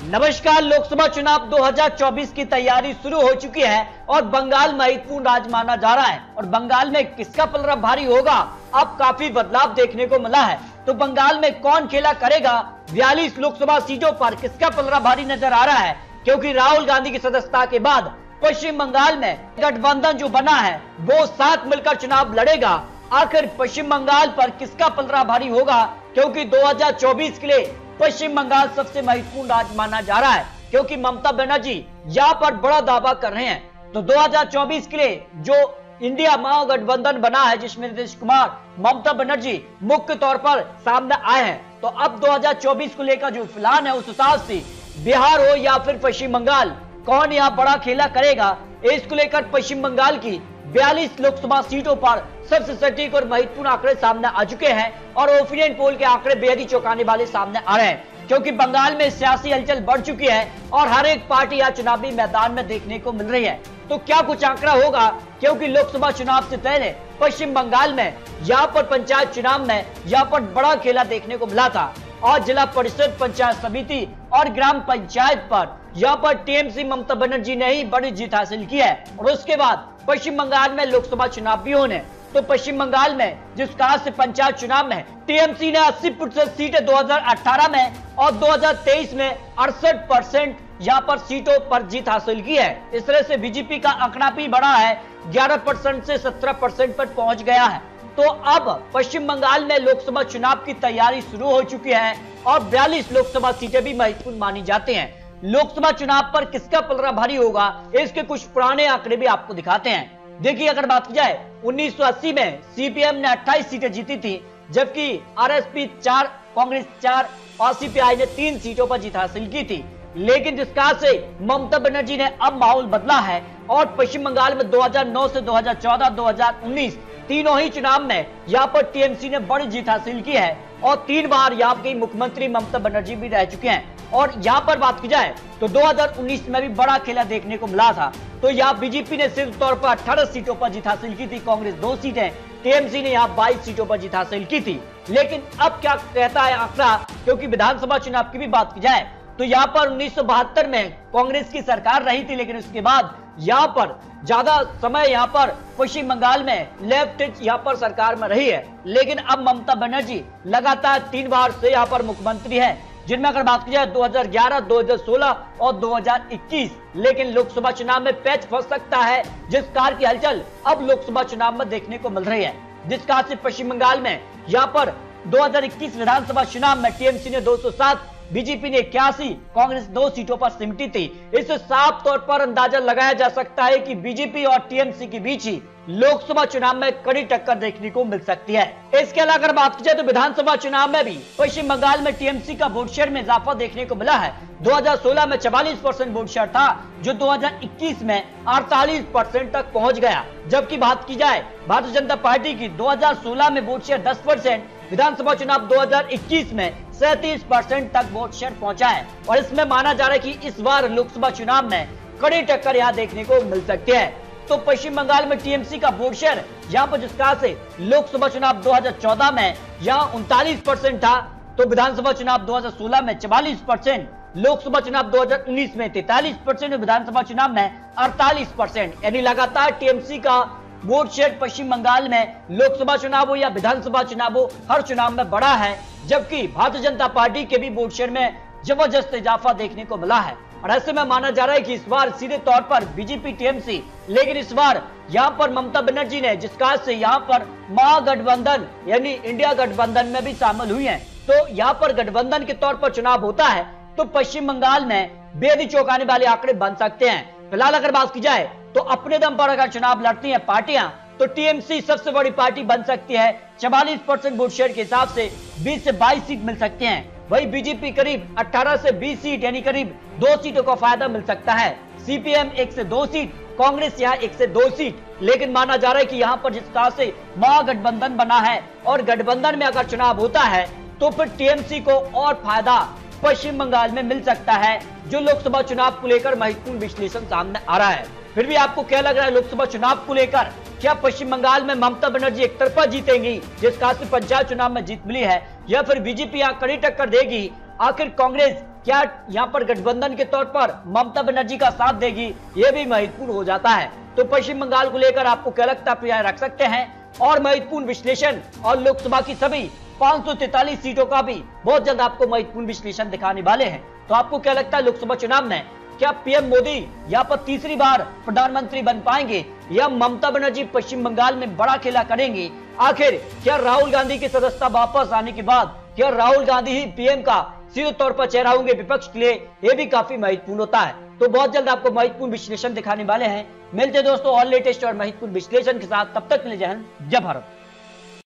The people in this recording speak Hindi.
नमस्कार। लोकसभा चुनाव 2024 की तैयारी शुरू हो चुकी है और बंगाल महत्वपूर्ण राज्य माना जा रहा है और बंगाल में किसका पलड़ा भारी होगा, अब काफी बदलाव देखने को मिला है। तो बंगाल में कौन खेला करेगा, 42 लोकसभा सीटों पर किसका पलड़ा भारी नजर आ रहा है, क्योंकि राहुल गांधी की सदस्यता के बाद पश्चिम बंगाल में गठबंधन जो बना है वो साथ मिलकर चुनाव लड़ेगा। आखिर पश्चिम बंगाल पर किसका पलड़ा भारी होगा, क्योंकि 2024 के लिए पश्चिम बंगाल सबसे महत्वपूर्ण राज्य माना जा रहा है, क्योंकि ममता बनर्जी यहाँ पर बड़ा दावा कर रहे हैं। तो 2024 के लिए जो इंडिया महागठबंधन बना है, जिसमें नीतीश कुमार, ममता बनर्जी मुख्य तौर पर सामने आए हैं, तो अब 2024 को लेकर जो प्लान है उस हिसाब से बिहार हो या फिर पश्चिम बंगाल, कौन यहाँ बड़ा खेला करेगा, इसको लेकर पश्चिम बंगाल की 42 लोकसभा सीटों पर सबसे सटीक और महत्वपूर्ण आंकड़े सामने आ चुके हैं और ओपिनियन पोल के आंकड़े बेहद ही चौंकाने वाले सामने आ रहे हैं, क्योंकि बंगाल में सियासी हलचल बढ़ चुकी है और हर एक पार्टी यहाँ चुनावी मैदान में देखने को मिल रही है। तो क्या कुछ आंकड़ा होगा, क्योंकि लोकसभा चुनाव से पहले पश्चिम बंगाल में यहाँ पर पंचायत चुनाव में यहाँ पर बड़ा खेला देखने को मिला था और जिला परिषद, पंचायत समिति और ग्राम पंचायत पर यहाँ पर टीएमसी ममता बनर्जी ने ही बड़ी जीत हासिल की है। और उसके बाद पश्चिम बंगाल में लोकसभा चुनाव भी होने, तो पश्चिम बंगाल में जिस कहा से पंचायत चुनाव में टीएमसी ने 80% सीटें 2018 में और 2023 में 68% यहाँ पर सीटों पर जीत हासिल की है। इस तरह से बीजेपी का आंकड़ा भी बढ़ा है, 11% से 17% पर पहुंच गया है। तो अब पश्चिम बंगाल में लोकसभा चुनाव की तैयारी शुरू हो चुकी है और 42 लोकसभा सीटें भी महत्वपूर्ण मानी जाती हैं। लोकसभा चुनाव पर किसका पलड़ा भारी होगा, इसके कुछ पुराने आंकड़े भी आपको दिखाते हैं। देखिए, अगर बात की जाए 1980 में सीपीएम ने 28 सीटें जीती थी, जबकि आरएसपी 4, कांग्रेस 4 और सीपीआई ने 3 सीटों पर जीत हासिल की थी। लेकिन जिस कहा से ममता बनर्जी ने अब माहौल बदला है और पश्चिम बंगाल में 2009 से 2014, 2019 तीनों ही चुनाव में यहाँ पर टीएमसी ने बड़ी जीत हासिल की है और 3 बार यहाँ की मुख्यमंत्री ममता बनर्जी भी रह चुके हैं। और यहाँ पर बात की जाए तो 2019 में भी बड़ा खेला देखने को मिला था। तो यहाँ बीजेपी ने सिर्फ तौर पर 18 सीटों पर जीत हासिल की थी, कांग्रेस 2 सीटें, टीएमसी ने यहाँ 22 सीटों पर जीत हासिल की थी। लेकिन अब क्या कहता है आंकड़ा, क्योंकि विधानसभा चुनाव की भी बात की जाए तो यहाँ पर 1972 में कांग्रेस की सरकार रही थी, लेकिन उसके बाद यहाँ पर ज्यादा समय यहाँ पर पश्चिम बंगाल में लेफ्ट यहाँ पर सरकार में रही है। लेकिन अब ममता बनर्जी लगातार 3 बार से यहाँ पर मुख्यमंत्री है, जिनमें अगर बात की जाए 2011, 2016 और 2021। लेकिन लोकसभा चुनाव में पैच फंस सकता है, जिस कार की हलचल अब लोकसभा चुनाव में देखने को मिल रही है। जिस कार से पश्चिम बंगाल में यहाँ पर 2021 विधानसभा चुनाव में टीएमसी ने 207, बीजेपी ने 81, कांग्रेस 2 सीटों पर सिमटी थी। इससे साफ तौर पर अंदाजा लगाया जा सकता है कि बीजेपी और टीएमसी के बीच ही लोकसभा चुनाव में कड़ी टक्कर देखने को मिल सकती है। इसके अलावा अगर बात की जाए तो विधानसभा चुनाव में भी पश्चिम बंगाल में टीएमसी का वोट शेयर में इजाफा देखने को मिला है। 2016 में 44% वोट शेयर था, जो 2021 में 48% तक पहुंच गया। जबकि बात की जाए भारतीय जनता पार्टी की, 2016 में वोट शेयर 10%, विधानसभा चुनाव 2021 में 37% तक वोट शेयर पहुंचा है। और इसमें माना जा रहा है कि इस बार लोकसभा चुनाव में कड़ी टक्कर यहाँ देखने को मिल सकती है। तो पश्चिम बंगाल में टीएमसी का वोट शेयर यहाँ पर जिस तरह से लोकसभा चुनाव 2014 में यहाँ 39% था, तो विधानसभा चुनाव 2016 में 44%, लोकसभा चुनाव 2019 में 43% और विधानसभा चुनाव में 48%। यानी लगातार टीएमसी का वोट शेयर पश्चिम बंगाल में लोकसभा चुनाव हो या विधानसभा चुनाव हो, हर चुनाव में बढ़ा है। जबकि भारतीय जनता पार्टी के भी वोट शेयर में जबरदस्त इजाफा देखने को मिला है। और ऐसे में माना जा रहा है कि इस बार सीधे तौर पर बीजेपी टीएमसी, लेकिन इस बार यहाँ पर ममता बनर्जी ने जिस कहा से यहाँ पर महागठबंधन यानी इंडिया गठबंधन में भी शामिल हुई है, तो यहाँ पर गठबंधन के तौर पर चुनाव होता है तो पश्चिम बंगाल में बेहद ही चौंकाने वाले आंकड़े बन सकते हैं। फिलहाल अगर बात की जाए तो अपने दम पर अगर चुनाव लड़ती है पार्टियां, तो टीएमसी सबसे बड़ी पार्टी बन सकती है। 44% वोट शेयर के हिसाब से 20 से 22 सीट मिल सकते हैं। वही बीजेपी करीब 18 से 20 सीट यानी करीब 2 सीटों का फायदा मिल सकता है। सीपीएम 1 से 2 सीट, कांग्रेस यहाँ 1 से 2 सीट। लेकिन माना जा रहा है कि यहाँ पर जिस तरह से महागठबंधन बना है और गठबंधन में अगर चुनाव होता है तो फिर टीएमसी को और फायदा पश्चिम बंगाल में मिल सकता है, जो लोकसभा चुनाव को लेकर महत्वपूर्ण विश्लेषण सामने आ रहा है। फिर भी आपको क्या लग रहा है लोकसभा चुनाव को लेकर, क्या पश्चिम बंगाल में ममता बनर्जी एक तरफा जीतेंगी जिस खास पंचायत चुनाव में जीत मिली है, या फिर बीजेपी यहाँ कड़ी टक्कर देगी? आखिर कांग्रेस क्या यहाँ पर गठबंधन के तौर पर ममता बनर्जी का साथ देगी, ये भी महत्वपूर्ण हो जाता है। तो पश्चिम बंगाल को लेकर आपको क्या लगता है, रख सकते हैं और महत्वपूर्ण विश्लेषण और लोकसभा की सभी 543 सीटों का भी बहुत जल्द आपको महत्वपूर्ण विश्लेषण दिखाने वाले हैं। तो आपको क्या लगता है लोकसभा चुनाव में क्या पीएम मोदी यहाँ पर तीसरी बार प्रधानमंत्री बन पाएंगे या ममता बनर्जी पश्चिम बंगाल में बड़ा खेला करेंगे? आखिर क्या राहुल गांधी की सदस्यता वापस आने के बाद क्या राहुल गांधी ही पीएम का सीधे तौर पर चेहरा होंगे विपक्ष के लिए? ये भी काफी महत्वपूर्ण होता है। तो बहुत जल्द आपको महत्वपूर्ण विश्लेषण दिखाने वाले हैं। मिलते दोस्तों और लेटेस्ट और महत्वपूर्ण विश्लेषण के साथ, तब तक के लिए जय हिंद, जय भारत।